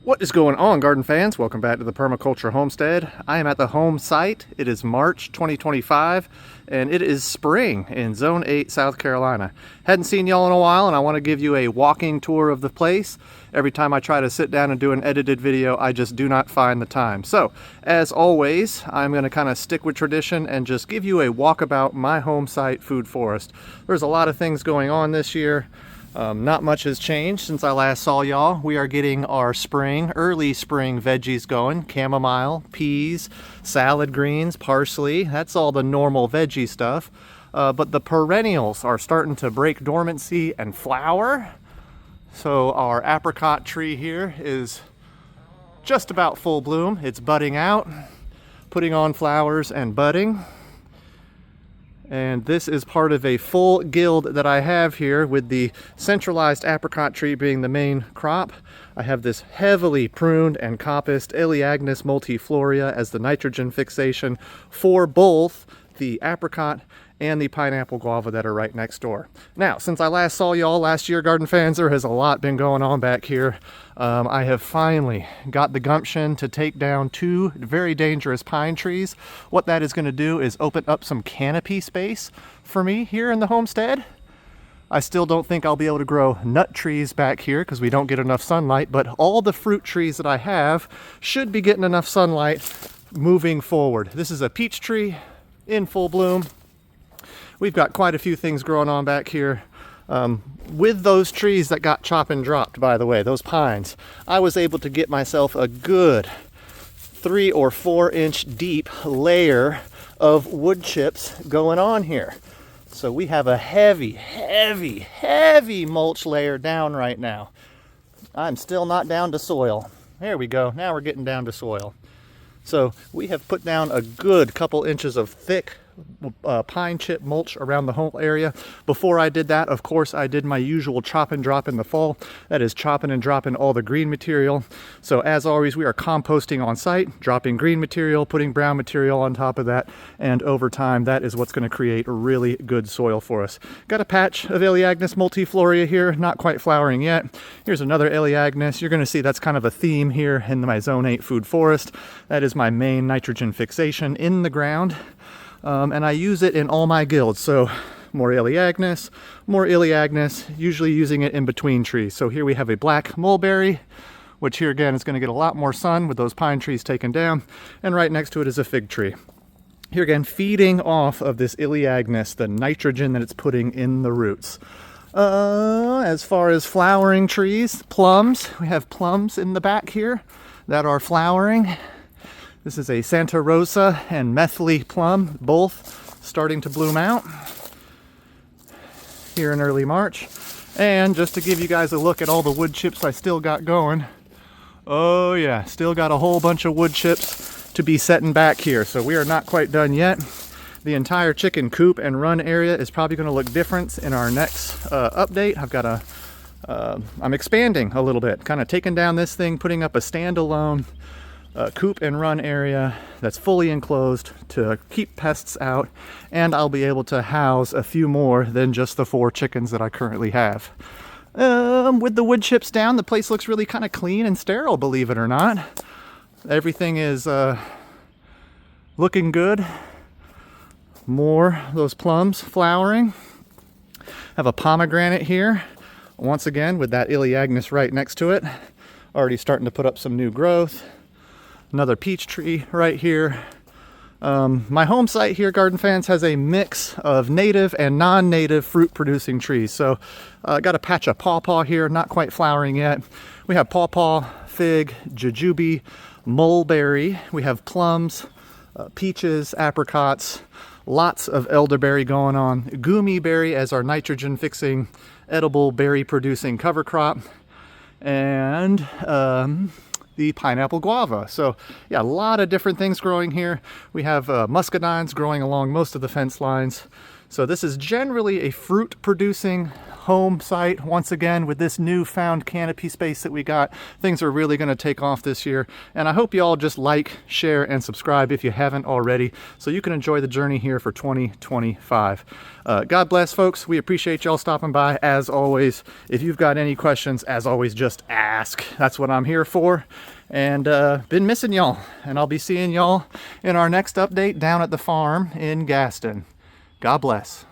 What is going on, garden fans? Welcome back to the Permaculture Homestead. I am at the home site. It is March 2025 and it is spring in Zone 8, South Carolina. Hadn't seen y'all in a while and I want to give you a walking tour of the place. Every time I try to sit down and do an edited video, I just do not find the time. So, as always, I'm going to kind of stick with tradition and just give you a walkabout my home site food forest. There's a lot of things going on this year. Not much has changed since I last saw y'all. We are getting our early spring veggies going. Chamomile, peas, salad greens, parsley. That's all the normal veggie stuff. But the perennials are starting to break dormancy and flower. So our apricot tree here is just about full bloom. It's budding out, putting on flowers and budding. And this is part of a full guild that I have here, with the centralized apricot tree being the main crop. I have this heavily pruned and coppiced Elaeagnus multifloria as the nitrogen fixation for both the apricot and the pineapple guava that are right next door. Now, since I last saw y'all last year, garden fans, there has a lot been going on back here. I have finally got the gumption to take down two very dangerous pine trees. What that is going to do is open up some canopy space for me here in the homestead. I still don't think I'll be able to grow nut trees back here because we don't get enough sunlight, but all the fruit trees that I have should be getting enough sunlight moving forward. This is a peach tree in full bloom. We've got quite a few things growing on back here. With those trees that got chopped and dropped, by the way, those pines, I was able to get myself a good 3 or 4 inch deep layer of wood chips going on here. So we have a heavy mulch layer down right now. I'm still not down to soil. There we go. Now we're getting down to soil. So we have put down a good couple inches of thick pine chip mulch around the whole area. Before I did that, of course, I did my usual chop and drop in the fall. That is chopping and dropping all the green material. So as always, we are composting on site, dropping green material, putting brown material on top of that, and over time, that is what's going to create a really good soil for us. Got a patch of Elaeagnus multifloria here, not quite flowering yet. Here's another Elaeagnus. You're going to see that's kind of a theme here in my Zone 8 food forest. That is my main nitrogen fixation in the ground. And I use it in all my guilds. So more Elaeagnus, usually using it in between trees. So here we have a black mulberry, which here again is going to get a lot more sun with those pine trees taken down. And right next to it is a fig tree. Here again, feeding off of this Elaeagnus, the nitrogen that it's putting in the roots. As far as flowering trees, plums, we have plums in the back here that are flowering. This is a Santa Rosa and Methley plum, both starting to bloom out here in early March. And just to give you guys a look at all the wood chips I still got going. Oh yeah, still got a whole bunch of wood chips to be setting back here. So we are not quite done yet. The entire chicken coop and run area is probably going to look different in our next update. I'm expanding a little bit, kind of taking down this thing, putting up a standalone coop and run area that's fully enclosed to keep pests out, and I'll be able to house a few more than just the 4 chickens that I currently have. With the wood chips down, the place looks really kind of clean and sterile, believe it or not. Everything is looking good. More those plums flowering. Have a pomegranate here, once again with that Elaeagnus right next to it, already starting to put up some new growth. Another peach tree right here. My home site here, garden fans, has a mix of native and non-native fruit producing trees. So I got a patch of pawpaw here, not quite flowering yet. We have pawpaw, fig, jujube, mulberry. We have plums, peaches, apricots, lots of elderberry going on. Gumi berry as our nitrogen fixing, edible berry producing cover crop. And the pineapple guava. So yeah, a lot of different things growing here. We have muscadines growing along most of the fence lines. So this is generally a fruit producing home site. Once again, with this newfound canopy space that we got, things are really going to take off this year. And I hope you all just like, share, and subscribe if you haven't already, so you can enjoy the journey here for 2025. God bless, folks. We appreciate y'all stopping by as always. If you've got any questions, as always, just ask. That's what I'm here for. And been missing y'all, and I'll be seeing y'all in our next update down at the farm in Gaston. God bless.